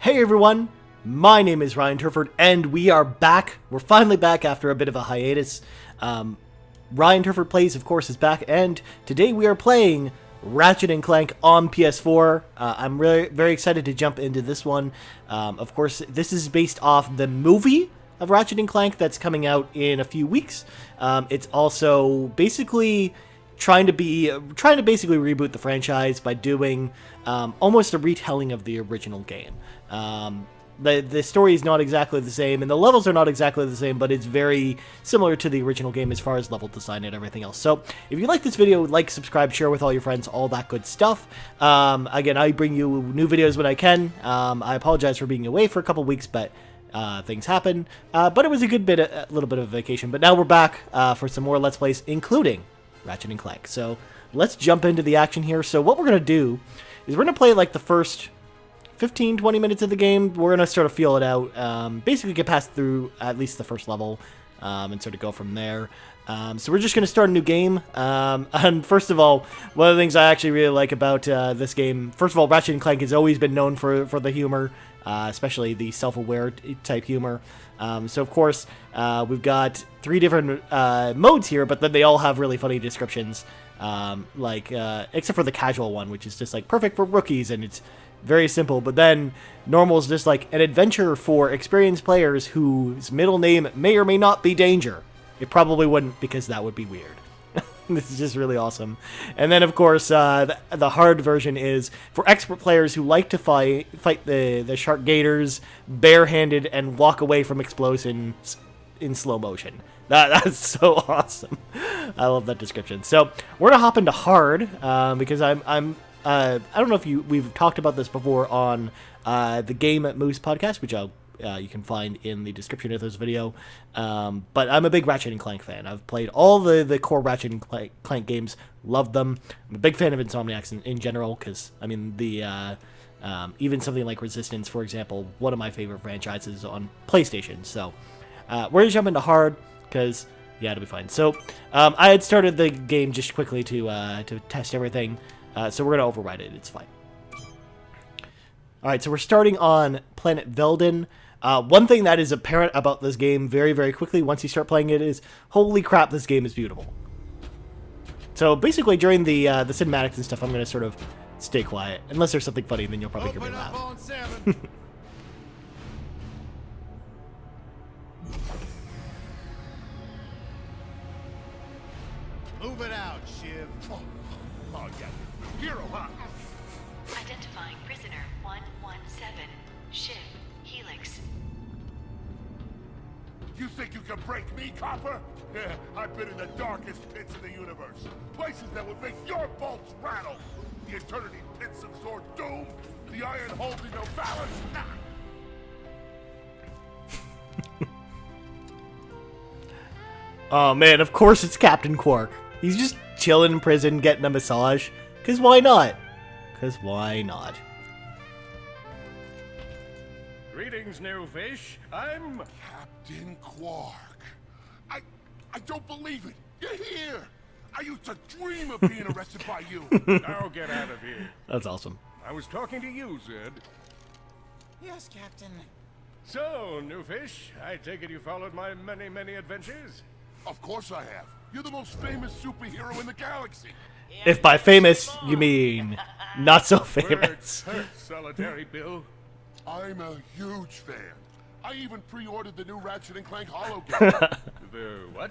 Hey everyone, my name is Ryan Turford, and we are back. We're finally back after a bit of a hiatus. Ryan Turford Plays, of course, is back, and today we are playing Ratchet and Clank on PS4. I'm really very excited to jump into this one. Of course, this is based off the movie of Ratchet and Clank that's coming out in a few weeks. It's also basically trying to basically reboot the franchise by doing almost a retelling of the original game. The story is not exactly the same, and the levels are not exactly the same, but it's very similar to the original game as far as level design and everything else. So, if you like this video, like, subscribe, share with all your friends, all that good stuff. Again, I bring you new videos when I can. I apologize for being away for a couple weeks, but things happen. But it was a little bit of a vacation. But now we're back for some more Let's Plays, including Ratchet and Clank. So, let's jump into the action here. So, what we're going to do is we're going to play like the first 15-20 minutes of the game. We're gonna sort of feel it out, basically get past through at least the first level, and sort of go from there. So we're just gonna start a new game, and first of all, one of the things I actually really like about this game, first of all, Ratchet and Clank has always been known for the humor, especially the self-aware type humor. So of course, we've got 3 different modes here, but then they all have really funny descriptions, except for the casual one, which is just like perfect for rookies, and it's very simple. But then normal is just like an adventure for experienced players whose middle name may or may not be Danger. It probably wouldn't, because that would be weird. This is just really awesome. And then of course the hard version is for expert players who like to fight the shark gators barehanded and walk away from explosions in slow motion. That's so awesome. I love that description. So we're gonna hop into hard because I don't know if we've talked about this before on the Game at Moose podcast, which you can find in the description of this video. But I'm a big Ratchet and Clank fan. I've played all the core Ratchet and Clank games, loved them. I'm a big fan of Insomniacs in general, because I mean even something like Resistance, for example, one of my favorite franchises on PlayStation. So we're gonna jump into hard because yeah, it'll be fine. So I had started the game just quickly to test everything. So we're going to override it. It's fine. Alright, so we're starting on Planet Velden. One thing that is apparent about this game very, very quickly once you start playing it is, holy crap, this game is beautiful. So basically during the cinematics and stuff, I'm going to sort of stay quiet. Unless there's something funny, then you'll probably hear me laugh. Move it out, Shiv. Oh, yeah. Hero, huh? Identifying prisoner 117, Shiv, Helix. You think you can break me, copper? Yeah, I've been in the darkest pits of the universe. Places that would make your bolts rattle. The eternity pits of Zord Doom. The iron holding no balance. Nah. Oh man, of course it's Captain Quark. He's just chilling in prison, getting a massage. Cause why not? Cause why not? Greetings, new fish. I'm Captain Quark. I don't believe it. You're here. I used to dream of being arrested by you. Now get out of here. That's awesome. I was talking to you, Zed. Yes, Captain. So, new fish, I take it you followed my many, many adventures? Of course I have. You're the most famous superhero in the galaxy. If by famous you mean not so famous. Words hurt, Solitary Bill. I'm a huge fan. I even pre-ordered the new Ratchet and Clank holo game. The what?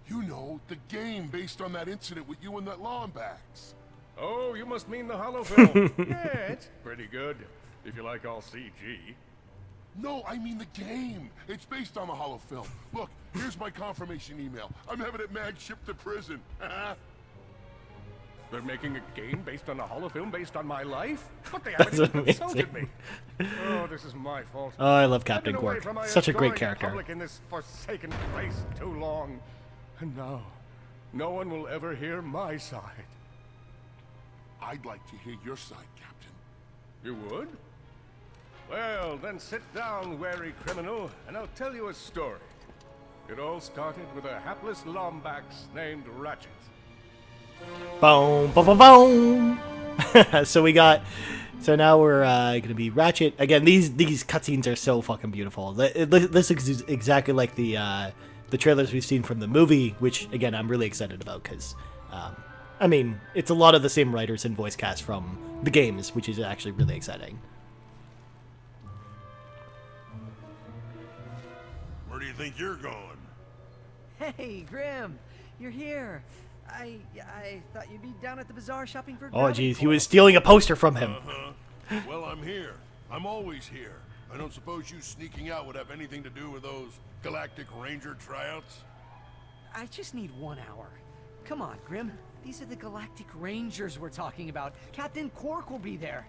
You know, the game based on that incident with you and that Lombax. Oh, you must mean the hollow film. Yeah, it's pretty good, if you like all CG. No, I mean the game. It's based on the holo film. Look, here's my confirmation email. I'm having it mag shipped to prison. They're making a game based on a holofilm based on my life? But they That's haven't even amazing. consulted me. Oh, this is my fault. Oh, I love I've Captain been away Quark. from my Such a great adoring character. public in this forsaken place too long. And now, no one will ever hear my side. I'd like to hear your side, Captain. You would? Well, then sit down, wary criminal, and I'll tell you a story. It all started with a hapless Lombax named Ratchet. Boom, boom, boom, boom. So we got So now we're going to be Ratchet. Again, these cutscenes are so fucking beautiful. This is exactly like the trailers we've seen from the movie, which, again, I'm really excited about because, I mean, it's a lot of the same writers and voice cast from the games, which is actually really exciting. Where do you think you're going? Hey, Grim, you're here. I thought you'd be down at the bazaar shopping for. Oh, jeez, he was stealing a poster from him. Well, I'm here. I'm always here. I don't suppose you sneaking out would have anything to do with those Galactic Ranger tryouts? I just need 1 hour. Come on, Grim. These are the Galactic Rangers we're talking about. Captain Quark will be there.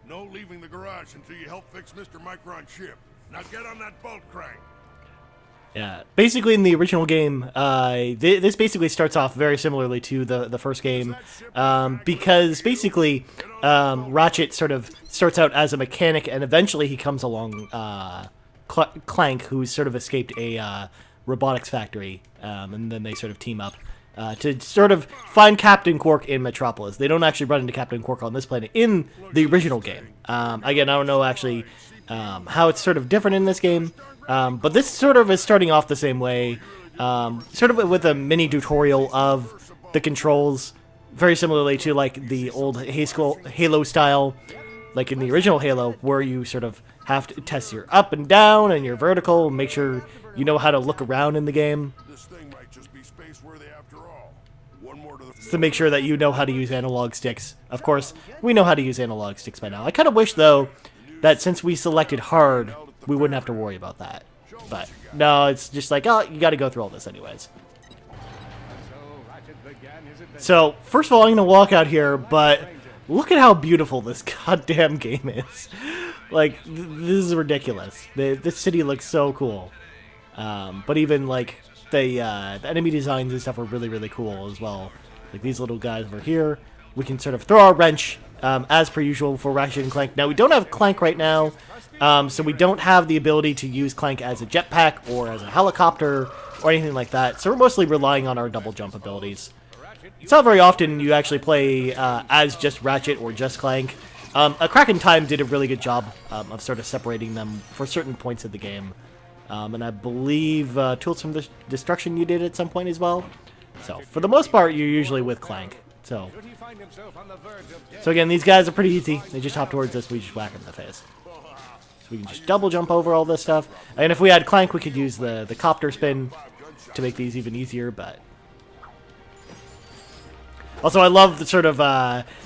No leaving the garage until you help fix Mr. Micron's ship. Now get on that bolt crank. Yeah, basically in the original game, this basically starts off very similarly to the first game, because basically Ratchet sort of starts out as a mechanic, and eventually he comes along Clank, who's sort of escaped a robotics factory, and then they sort of team up to sort of find Captain Quark in Metropolis. They don't actually run into Captain Quark on this planet in the original game. Again, I don't know actually how it's sort of different in this game. But this sort of is starting off the same way, sort of with a mini tutorial of the controls, very similarly to like the old Halo style, like in the original Halo, where you sort of have to test your up and down and your vertical, and make sure you know how to look around in the game. This thing might just be space-worthy after all. One more to the... To make sure that you know how to use analog sticks. Of course, we know how to use analog sticks by now. I kind of wish, though, that since we selected hard, we wouldn't have to worry about that. But no, it's just like, oh, you got to go through all this anyways. So, first of all, I'm going to walk out here, but look at how beautiful this goddamn game is. Like, this is ridiculous. This city looks so cool. But even, like, the enemy designs and stuff are really, really cool as well. Like, these little guys over here. We can sort of throw our wrench, as per usual for Ratchet and Clank. Now, we don't have Clank right now. So we don't have the ability to use Clank as a jetpack or as a helicopter or anything like that. So we're mostly relying on our double jump abilities. It's not very often you actually play as just Ratchet or just Clank. A Crack in Time did a really good job of sort of separating them for certain points of the game. And I believe Tools from Destruction you did at some point as well. So for the most part, you're usually with Clank. So again, these guys are pretty easy. They just hop towards us, we just whack them in the face. We can just double jump over all this stuff. And if we had Clank, we could use the copter spin to make these even easier, but... Also, I love the sort of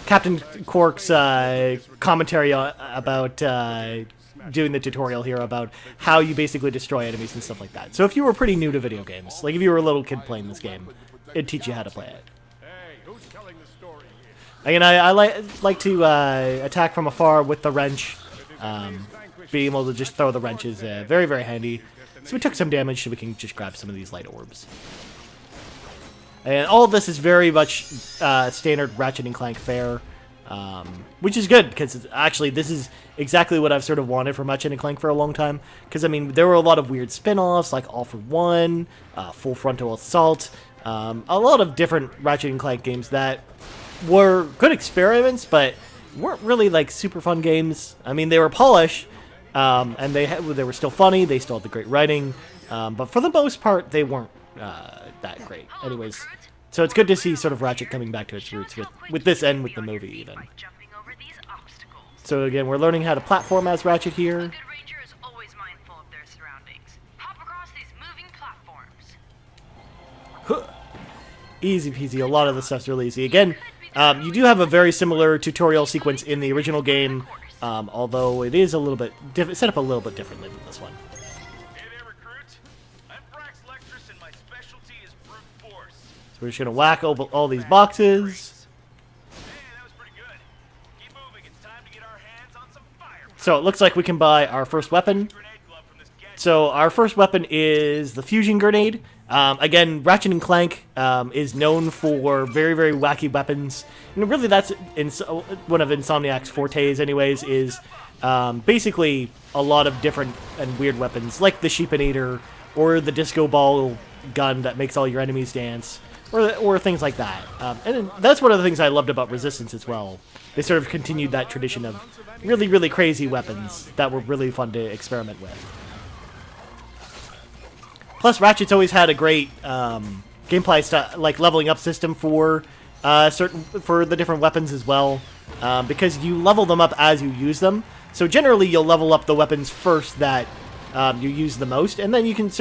Captain Quark's commentary about doing the tutorial here about how you basically destroy enemies and stuff like that. So if you were pretty new to video games, like if you were a little kid playing this game, it'd teach you how to play it. Again, I like to attack from afar with the wrench. Being able to just throw the wrench is very, very handy. So we took some damage, so we can just grab some of these light orbs. And all of this is very much standard Ratchet and Clank fare, which is good, because actually this is exactly what I've sort of wanted from Ratchet and Clank for a long time. Because, I mean, there were a lot of weird spin-offs, like All for One, Full Frontal Assault, a lot of different Ratchet and Clank games that were good experiments, but weren't really, like, super fun games. I mean, they were polished, and they were still funny, they still had the great writing, but for the most part, they weren't that great. Anyways, so it's good to see sort of Ratchet coming back to its roots with this and with the movie, even. So again, we're learning how to platform as Ratchet here. Easy peasy, a lot of the stuff's really easy. Again, you do have a very similar tutorial sequence in the original game, although it is a little bit set up a little bit differently than this one. So we're just gonna whack all these boxes. So it looks like we can buy our first weapon. So our first weapon is the fusion grenade. Again, Ratchet and Clank is known for very, very wacky weapons. And really that's one of Insomniac's fortes anyways, is basically a lot of different and weird weapons, like the Sheepinator, or the disco ball gun that makes all your enemies dance, or things like that. And that's one of the things I loved about Resistance as well. They sort of continued that tradition of really, really crazy weapons that were really fun to experiment with. Plus, Ratchet's always had a great gameplay like leveling up system for the different weapons as well, because you level them up as you use them. So generally, you'll level up the weapons first that you use the most, and then you can it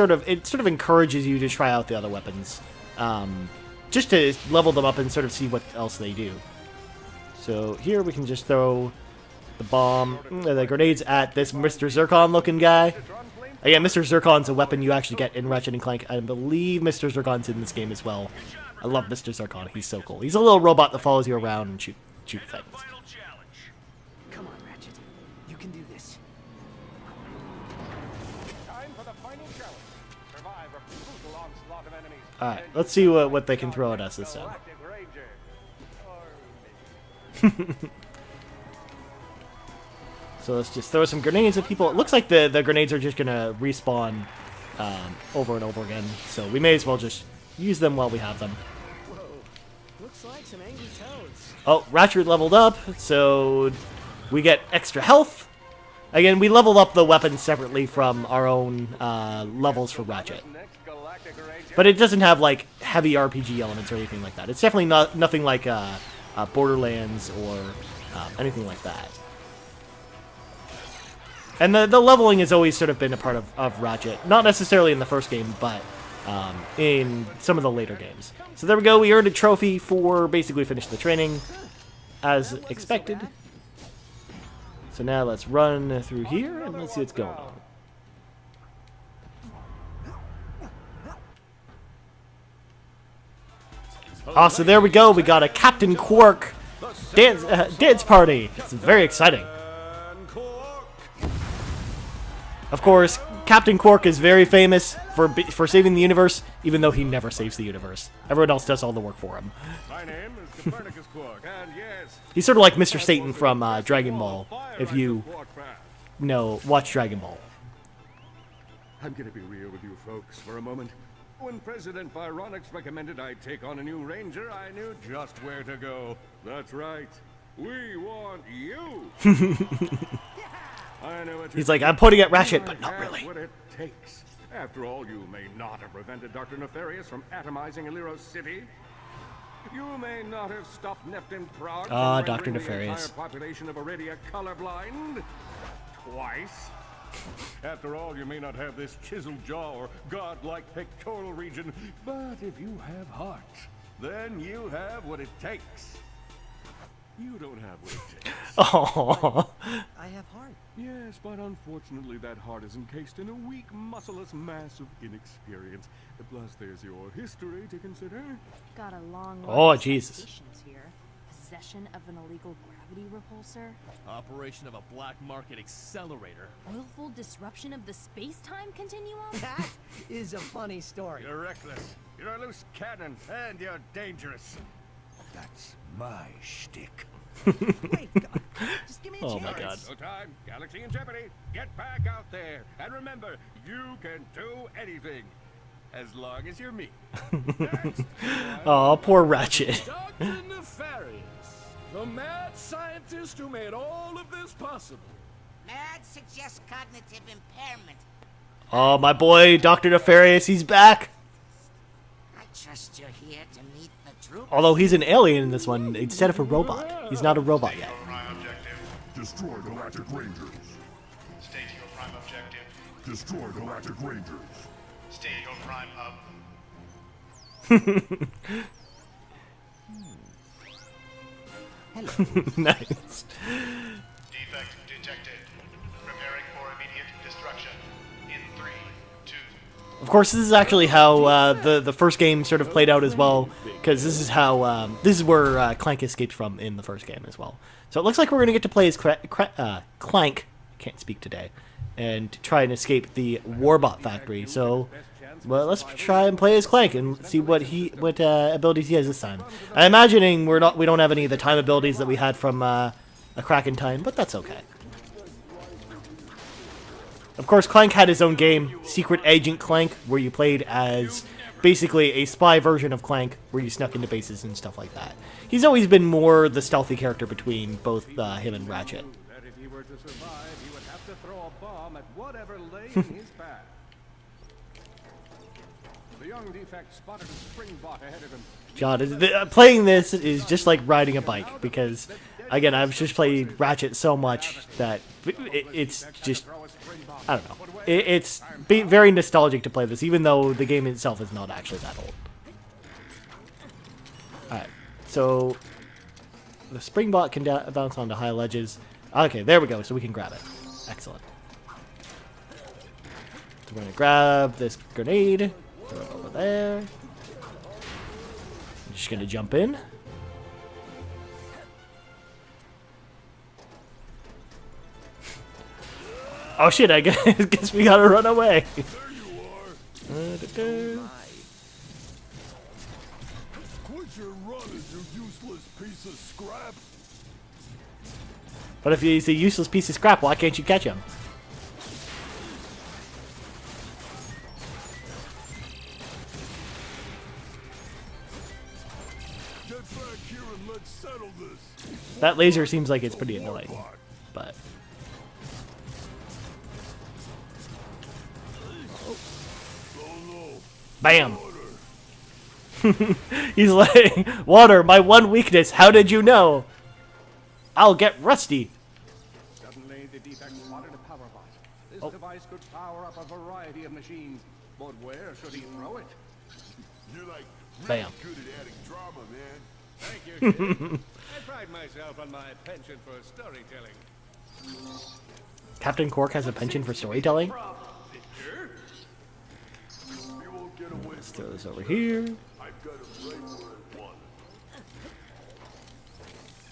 sort of encourages you to try out the other weapons, just to level them up and sort of see what else they do. So here we can just throw the grenades at this Mr. Zircon looking guy. Again, Mr. Zircon's a weapon you actually get in Ratchet and Clank. I believe Mr. Zircon's in this game as well. I love Mr. Zircon. He's so cool. He's a little robot that follows you around and shoot things. Come on, Ratchet. You can do this. Time for the final challenge. Survive a brutal onslaught of enemies. Alright, let's see what they can throw at us this time. Galactic Ranger. So let's just throw some grenades at people. It looks like the grenades are just going to respawn over and over again. So we may as well just use them while we have them. Whoa. Looks like some angry toads. Oh, Ratchet leveled up, so we get extra health. Again, we leveled up the weapons separately from our own levels for Ratchet. But it doesn't have, like, heavy RPG elements or anything like that. It's definitely nothing like Borderlands or anything like that. And the leveling has always sort of been a part of Ratchet. Not necessarily in the first game, but in some of the later games. So there we go. We earned a trophy for basically finishing the training, as expected. So now let's run through here, and let's see what's going on. So there we go. We got a Captain Quark dance party. It's very exciting. Of course, Captain Quark is very famous for saving the universe, even though he never saves the universe. Everyone else does all the work for him. My name is Copernicus Quark, and yes, He's sort of like Mr. Satan from Dragon Ball, if you watch Dragon Ball. I'm gonna be real with you folks for a moment. When President Vironix recommended I take on a new ranger, I knew just where to go. That's right. We want you. I know He's like, I'm pointing at Ratchet, but not really. What it takes. After all, you may not have prevented Dr. Nefarious from atomizing Aliro's city. You may not have stopped Neptune Prague from Dr. rendering the Nefarious. entire population of Iridia colorblind. Twice. After all, you may not have this chiseled jaw or godlike pectoral region, but if you have heart, then you have what it takes. You don't have what it takes. Oh. I have heart. Yes, but unfortunately that heart is encased in a weak, muscleless mass of inexperience. Plus, there's your history to consider. Got a long Oh, line of Jesus. citations here. Possession of an illegal gravity repulsor. Operation of a black market accelerator. Willful disruption of the space-time continuum. That is a funny story. You're reckless. You're a loose cannon, and you're dangerous. That's my shtick. Wait, God, just give me a Oh chance. my God. No time. Galaxy in jeopardy. Get back out there. And remember, you can do anything. As long as you're me. Next. Oh, poor Ratchet. Dr. Nefarious, the mad scientist who made all of this possible. Mad suggests cognitive impairment. Oh, my boy, Dr. Nefarious, he's back. I trust you're here to meet the truth. Although he's an alien in this one instead of a robot. He's not a robot yet. Prime objective. Destroy Galactic Rangers. State your prime objective. Destroy Galactic Rangers. State your prime hub. Nice. Defect detected. Preparing for immediate destruction. In 3, 2. Of course, this is actually how the first game sort of played out as well, because this is how this is where Clank escaped from in the first game as well. So it looks like we're gonna get to play as Clank. Can't speak today, and try and escape the Warbot factory. So, well, let's try and play as Clank and see what abilities he has this time. I'm imagining we don't have any of the time abilities that we had from a Crack in Time, but that's okay. Of course, Clank had his own game, Secret Agent Clank, where you played as basically a spy version of Clank where you snuck into bases and stuff like that. He's always been more the stealthy character between both him and Ratchet. That if he were to survive, he would have to throw a bomb at whatever lay in his path. The young defect spotted a spring bot ahead of him. John, playing this is just like riding a bike because, again, I've just played Ratchet so much that it's just, I don't know. It's very nostalgic to play this, even though the game itself is not actually that old. Alright, so the spring bot can bounce onto high ledges. Okay, there we go, so we can grab it. Excellent. So we're going to grab this grenade. Throw it over there. I'm just gonna jump in. Oh shit, I guess we gotta run away. There you are. Quit your running, you useless piece of scrap. But if he's a useless piece of scrap, why can't you catch him? That laser seems like it's pretty annoying, but... Bam! He's like, water, my one weakness, how did you know? I'll get rusty. Suddenly, the defect spotted a power bot. This device could power up a variety of machines, but where should he throw it? You're like Bam. good at adding drama, man. Thank you, kid. I pride myself on my penchant for storytelling. Captain Cork has a penchant for storytelling? Let's throw this over here.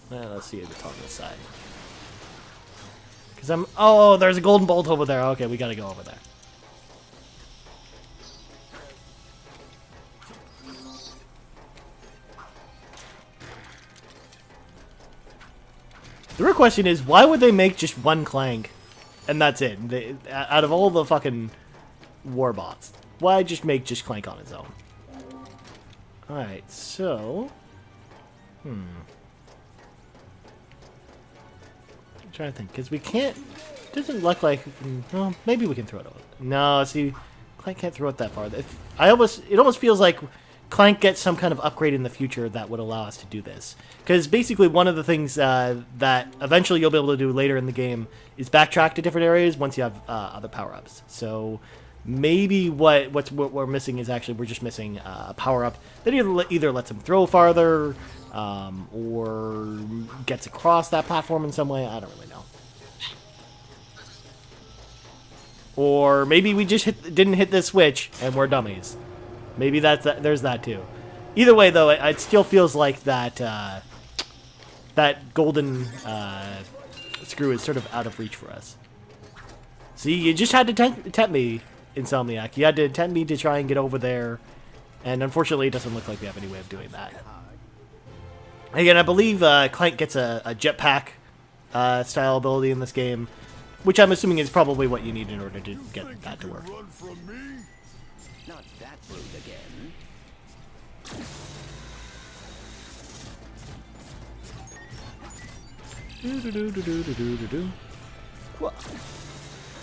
Let's see if it's on this side. Because oh, there's a golden bolt over there. Okay, we gotta go over there. The real question is, why would they make just one Clank, and that's it? Out of all the fucking warbots, why just make just Clank on its own? Alright, so... I'm trying to think, because we can't... It doesn't look like... Well, maybe we can throw it over. No, see, Clank can't throw it that far. It almost feels like Clank gets some kind of upgrade in the future that would allow us to do this. Because basically one of the things that eventually you'll be able to do later in the game is backtrack to different areas once you have other power-ups. So maybe what we're missing is actually we're just missing a power-up that either lets him throw farther or gets across that platform in some way. I don't really know. Or maybe we just didn't hit this switch and we're dummies. Maybe there's that too. Either way, though, it still feels like that that golden screw is sort of out of reach for us. See, you just had to tempt me, Insomniac. You had to tempt me to try and get over there, and unfortunately, it doesn't look like we have any way of doing that. Again, I believe Clank gets a jetpack style ability in this game, which I'm assuming is probably what you need in order to get that to work. Not that rude again.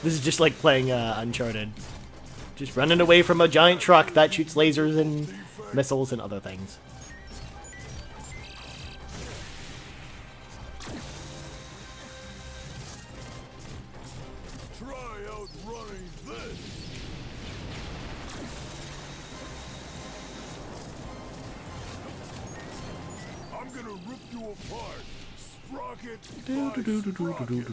This is just like playing Uncharted. Just running away from a giant truck that shoots lasers and missiles and other things. Try outrunning this. I'm gonna rip you apart. Sprocket by sprocket.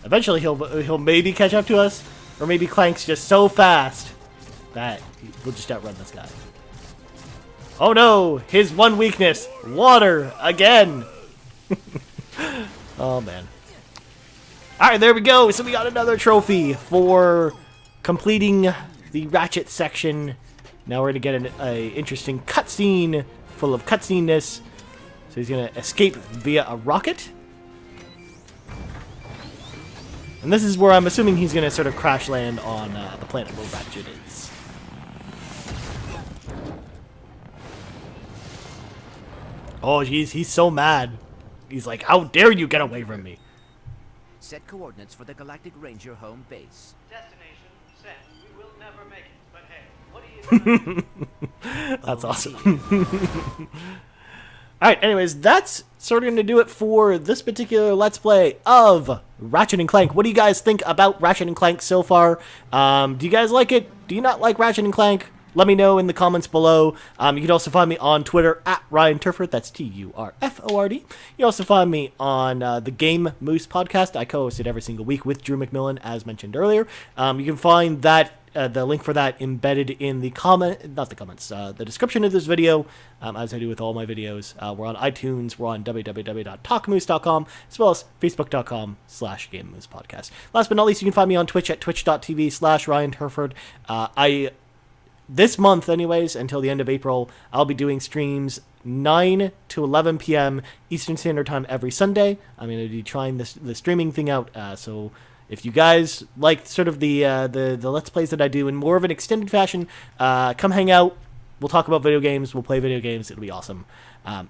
Eventually he'll maybe catch up to us, or maybe Clank's just so fast that we'll just outrun this guy. Oh no! His one weakness! Water! Again! Oh man. Alright, there we go! So we got another trophy for completing the Ratchet section. Now we're gonna get an interesting cutscene full of cutscene-ness. So he's gonna escape via a rocket. And this is where I'm assuming he's gonna sort of crash land on the planet where Ratchet is. Oh, he's so mad. He's like, how dare you get away from me? Set coordinates for the Galactic Ranger home base. Destination set. We will never make it, but hey, what are you gonna That's awesome. Alright, anyways, that's sort of going to do it for this particular Let's Play of Ratchet and Clank. What do you guys think about Ratchet and Clank so far? Do you guys like it? Do you not like Ratchet and Clank? Let me know in the comments below. You can also find me on Twitter at Ryan Turford. That's Turford. You can also find me on the Game Moose podcast. I co-host it every single week with Drew McMillan, as mentioned earlier. You can find that the link for that embedded in the the description of this video, as I do with all my videos. We're on iTunes. We're on www.talkmoose.com, as well as facebook.com/Game Moose Podcast. Last but not least, you can find me on Twitch at twitch.tv/Ryan Turford. This month, anyways, until the end of April, I'll be doing streams 9 to 11 p.m. Eastern Standard Time every Sunday. I'm going to be trying the streaming thing out, so if you guys like sort of the Let's Plays that I do in more of an extended fashion, come hang out. We'll talk about video games. We'll play video games. It'll be awesome.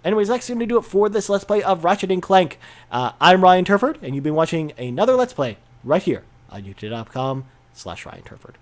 Anyways, that's going to do it for this Let's Play of Ratchet and Clank. I'm Ryan Turford, and you've been watching another Let's Play right here on youtube.com/Ryan Turford.